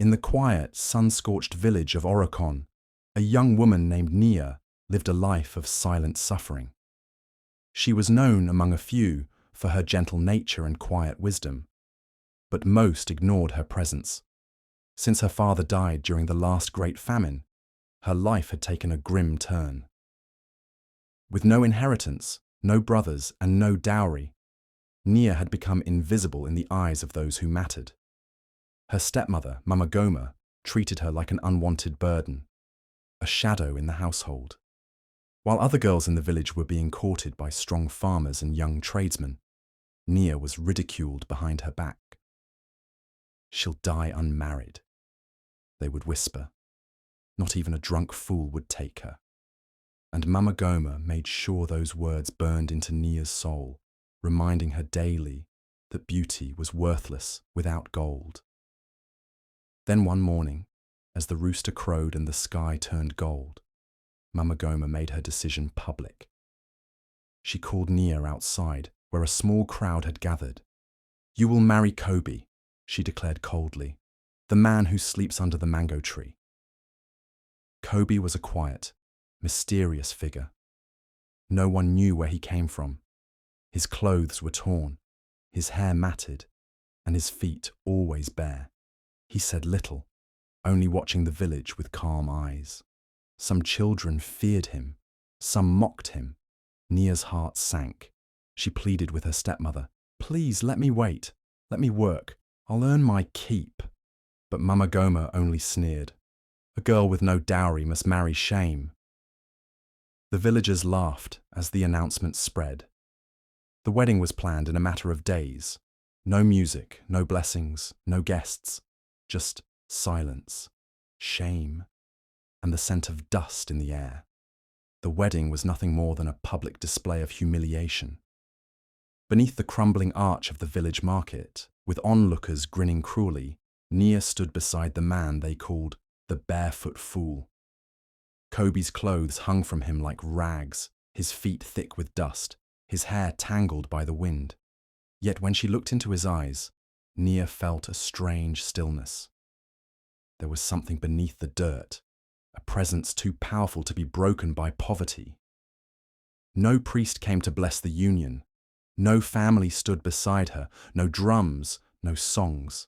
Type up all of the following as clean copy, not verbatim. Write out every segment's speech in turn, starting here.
In the quiet, sun-scorched village of Oricon, a young woman named Nia lived a life of silent suffering. She was known among a few for her gentle nature and quiet wisdom, but most ignored her presence. Since her father died during the last great famine, her life had taken a grim turn. With no inheritance, no brothers, and no dowry, Nia had become invisible in the eyes of those who mattered. Her stepmother, Mama Goma, treated her like an unwanted burden, a shadow in the household. While other girls in the village were being courted by strong farmers and young tradesmen, Nia was ridiculed behind her back. "She'll die unmarried," they would whisper. "Not even a drunk fool would take her." And Mama Goma made sure those words burned into Nia's soul, reminding her daily that beauty was worthless without gold. Then one morning, as the rooster crowed and the sky turned gold, Mama Goma made her decision public. She called Nia outside, where a small crowd had gathered. "You will marry Kobe," she declared coldly, "the man who sleeps under the mango tree." Kobe was a quiet, mysterious figure. No one knew where he came from. His clothes were torn, his hair matted, and his feet always bare. He said little, only watching the village with calm eyes. Some children feared him, some mocked him. Nia's heart sank. She pleaded with her stepmother, "Please let me wait, let me work, I'll earn my keep." But Mama Goma only sneered. A girl with no dowry must marry shame. The villagers laughed as the announcement spread. The wedding was planned in a matter of days. No music, no blessings, no guests, just silence, shame, and the scent of dust in the air. The wedding was nothing more than a public display of humiliation. Beneath the crumbling arch of the village market, with onlookers grinning cruelly, Nia stood beside the man they called the barefoot fool. Kobe's clothes hung from him like rags, his feet thick with dust, his hair tangled by the wind. Yet when she looked into his eyes, Nia felt a strange stillness. There was something beneath the dirt, a presence too powerful to be broken by poverty. No priest came to bless the union. No family stood beside her, no drums, no songs.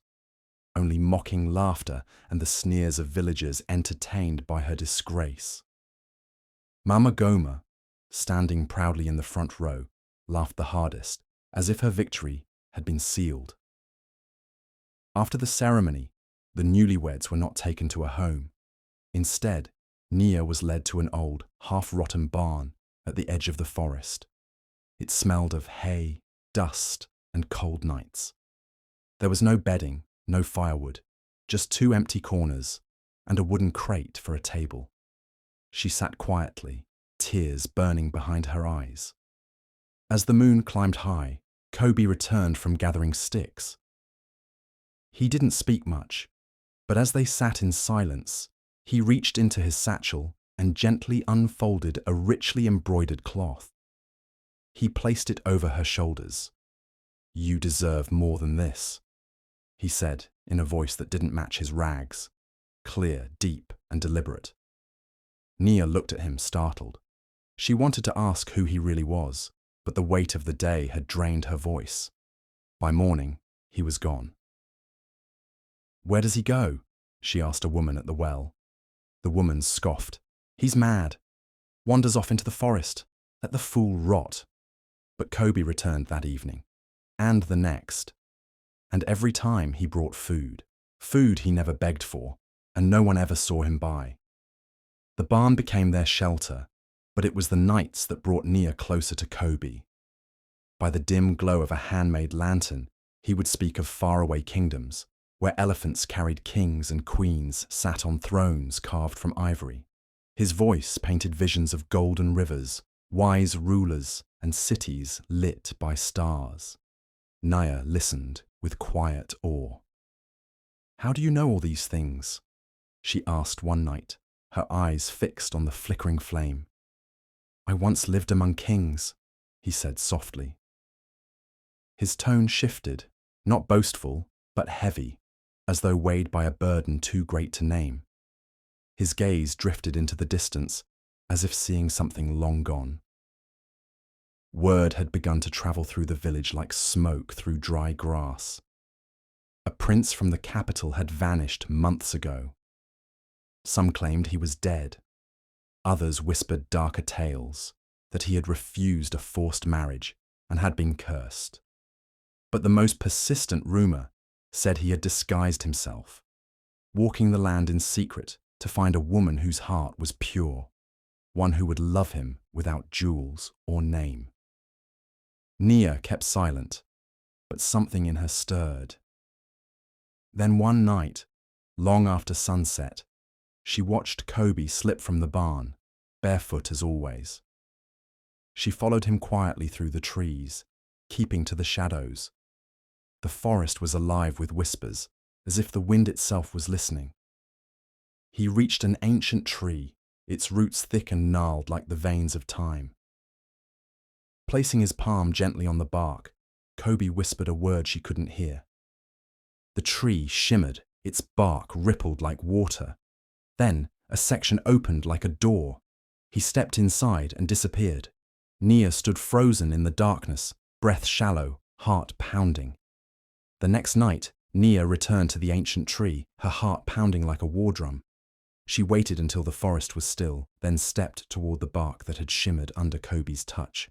Only mocking laughter and the sneers of villagers entertained by her disgrace. Mama Goma, standing proudly in the front row, laughed the hardest, as if her victory had been sealed. After the ceremony, the newlyweds were not taken to a home. Instead, Nia was led to an old, half-rotten barn at the edge of the forest. It smelled of hay, dust, and cold nights. There was no bedding, no firewood, just 2 empty corners and a wooden crate for a table. She sat quietly, tears burning behind her eyes. As the moon climbed high, Kobe returned from gathering sticks. He didn't speak much, but as they sat in silence, he reached into his satchel and gently unfolded a richly embroidered cloth. He placed it over her shoulders. "You deserve more than this," he said in a voice that didn't match his rags, clear, deep, and deliberate. Nia looked at him, startled. She wanted to ask who he really was, but the weight of the day had drained her voice. By morning, he was gone. "Where does he go?" she asked a woman at the well. The woman scoffed. "He's mad. Wanders off into the forest. Let the fool rot." But Kobe returned that evening, and the next. And every time he brought food. Food he never begged for, and no one ever saw him buy. The barn became their shelter, but it was the nights that brought Nia closer to Kobe. By the dim glow of a handmade lantern, he would speak of faraway kingdoms, where elephants carried kings and queens sat on thrones carved from ivory. His voice painted visions of golden rivers, wise rulers, and cities lit by stars. Nia listened with quiet awe. "How do you know all these things?" she asked one night, her eyes fixed on the flickering flame. "I once lived among kings," he said softly. His tone shifted, not boastful, but heavy. as though weighed by a burden too great to name. His gaze drifted into the distance, as if seeing something long gone. Word had begun to travel through the village like smoke through dry grass. A prince from the capital had vanished months ago. Some claimed he was dead. Others whispered darker tales, that he had refused a forced marriage and had been cursed. But the most persistent rumor said he had disguised himself, walking the land in secret to find a woman whose heart was pure, one who would love him without jewels or name. Nia kept silent, but something in her stirred. Then one night, long after sunset, she watched Kobe slip from the barn, barefoot as always. She followed him quietly through the trees, keeping to the shadows. The forest was alive with whispers, as if the wind itself was listening. He reached an ancient tree, its roots thick and gnarled like the veins of time. Placing his palm gently on the bark, Kobe whispered a word she couldn't hear. The tree shimmered, its bark rippled like water. Then a section opened like a door. He stepped inside and disappeared. Nia stood frozen in the darkness, breath shallow, heart pounding. The next night, Nia returned to the ancient tree, her heart pounding like a war drum. She waited until the forest was still, then stepped toward the bark that had shimmered under Kobe's touch.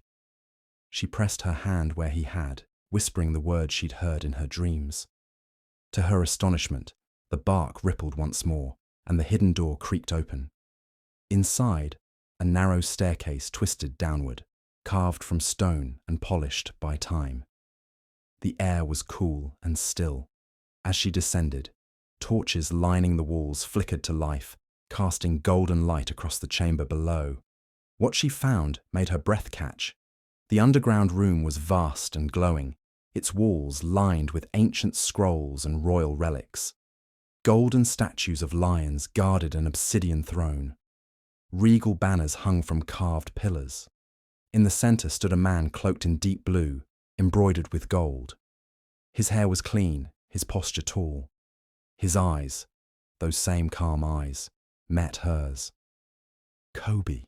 She pressed her hand where he had, whispering the words she'd heard in her dreams. To her astonishment, the bark rippled once more, and the hidden door creaked open. Inside, a narrow staircase twisted downward, carved from stone and polished by time. The air was cool and still. As she descended, torches lining the walls flickered to life, casting golden light across the chamber below. What she found made her breath catch. The underground room was vast and glowing, its walls lined with ancient scrolls and royal relics. Golden statues of lions guarded an obsidian throne. Regal banners hung from carved pillars. In the center stood a man cloaked in deep blue, embroidered with gold. His hair was clean, his posture tall. His eyes, those same calm eyes, met hers. "Kobe,"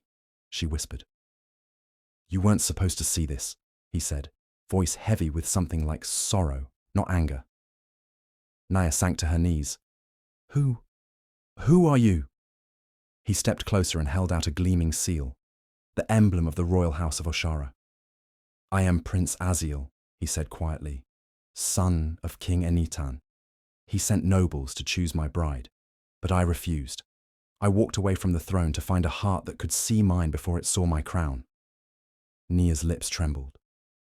she whispered. "You weren't supposed to see this," he said, voice heavy with something like sorrow, not anger. Nia sank to her knees. Who are you?" He stepped closer and held out a gleaming seal, the emblem of the royal house of Oshara. "I am Prince Aziel," he said quietly, "son of King Enitan. He sent nobles to choose my bride, but I refused. I walked away from the throne to find a heart that could see mine before it saw my crown." Nia's lips trembled.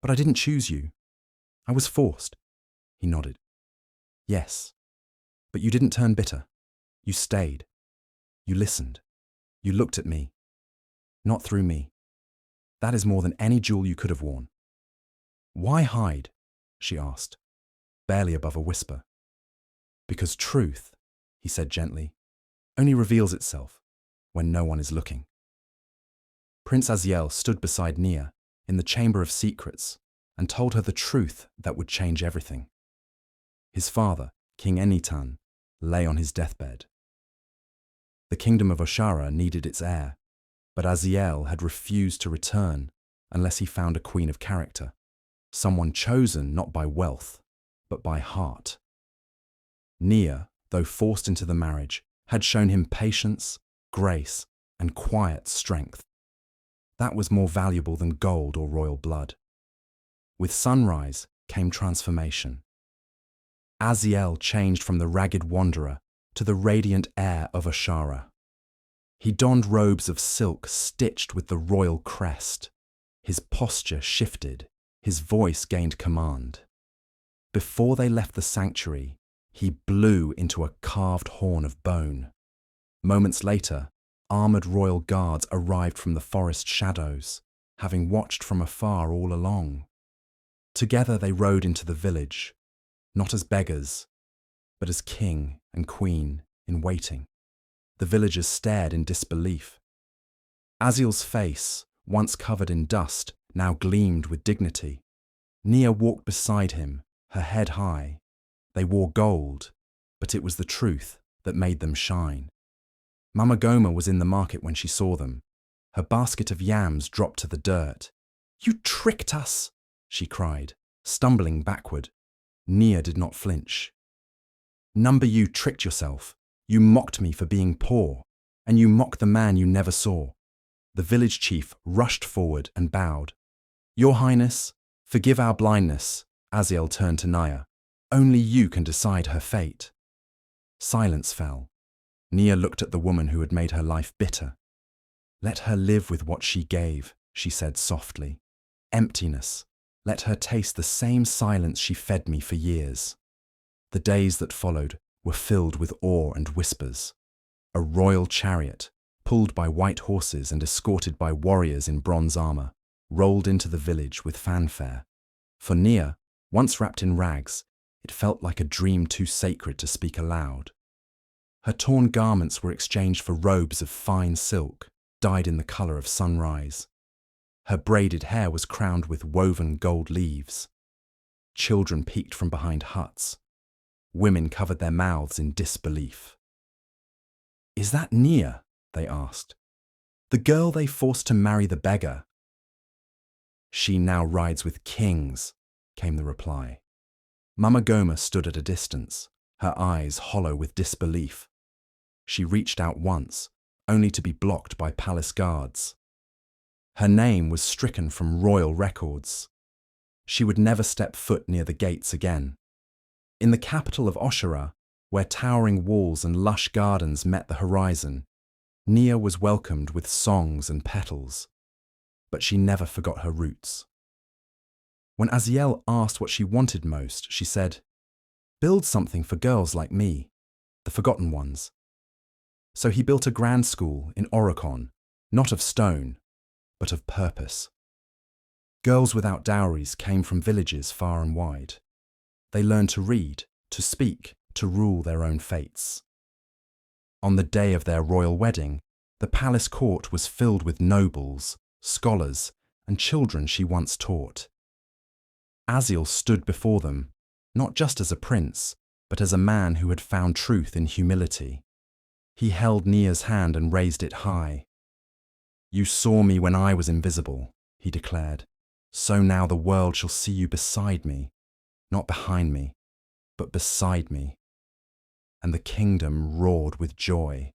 "But I didn't choose you. I was forced." He nodded. "Yes, but you didn't turn bitter. You stayed. You listened. You looked at me. Not through me. That is more than any jewel you could have worn." "Why hide?" she asked, barely above a whisper. "Because truth," he said gently, "only reveals itself when no one is looking." Prince Aziel stood beside Nia in the Chamber of Secrets and told her the truth that would change everything. His father, King Enitan, lay on his deathbed. The kingdom of Oshara needed its heir, but Aziel had refused to return unless he found a queen of character, someone chosen not by wealth, but by heart. Nia, though forced into the marriage, had shown him patience, grace, and quiet strength. That was more valuable than gold or royal blood. With sunrise came transformation. Aziel changed from the ragged wanderer to the radiant heir of Oshara. He donned robes of silk stitched with the royal crest. His posture shifted, his voice gained command. Before they left the sanctuary, he blew into a carved horn of bone. Moments later, armored royal guards arrived from the forest shadows, having watched from afar all along. Together they rode into the village, not as beggars, but as king and queen in waiting. The villagers stared in disbelief. Aziel's face, once covered in dust, now gleamed with dignity. Nia walked beside him, her head high. They wore gold, but it was the truth that made them shine. Mama Goma was in the market when she saw them. Her basket of yams dropped to the dirt. "You tricked us!" she cried, stumbling backward. Nia did not flinch. "Number, you tricked yourself. You mocked me for being poor, and you mocked the man you never saw." The village chief rushed forward and bowed. "Your Highness, forgive our blindness." Aziel turned to Nia. "Only you can decide her fate." Silence fell. Nia looked at the woman who had made her life bitter. "Let her live with what she gave," she said softly. "Emptiness. Let her taste the same silence she fed me for years." The days that followed were filled with awe and whispers. A royal chariot, pulled by white horses and escorted by warriors in bronze armor, rolled into the village with fanfare. For Nia, once wrapped in rags, it felt like a dream too sacred to speak aloud. Her torn garments were exchanged for robes of fine silk, dyed in the color of sunrise. Her braided hair was crowned with woven gold leaves. Children peeked from behind huts. Women covered their mouths in disbelief. "Is that Nia?" they asked. "The girl they forced to marry the beggar?" "She now rides with kings," came the reply. Mama Goma stood at a distance, her eyes hollow with disbelief. She reached out once, only to be blocked by palace guards. Her name was stricken from royal records. She would never step foot near the gates again. In the capital of Oshara, where towering walls and lush gardens met the horizon, Nia was welcomed with songs and petals, but she never forgot her roots. When Aziel asked what she wanted most, she said, "Build something for girls like me, the forgotten ones." So he built a grand school in Oricon, not of stone, but of purpose. Girls without dowries came from villages far and wide. They learned to read, to speak, to rule their own fates. On the day of their royal wedding, the palace court was filled with nobles, scholars, and children she once taught. Aziel stood before them, not just as a prince, but as a man who had found truth in humility. He held Nia's hand and raised it high. "You saw me when I was invisible," he declared. "So now the world shall see you beside me, not behind me, but beside me." And the kingdom roared with joy.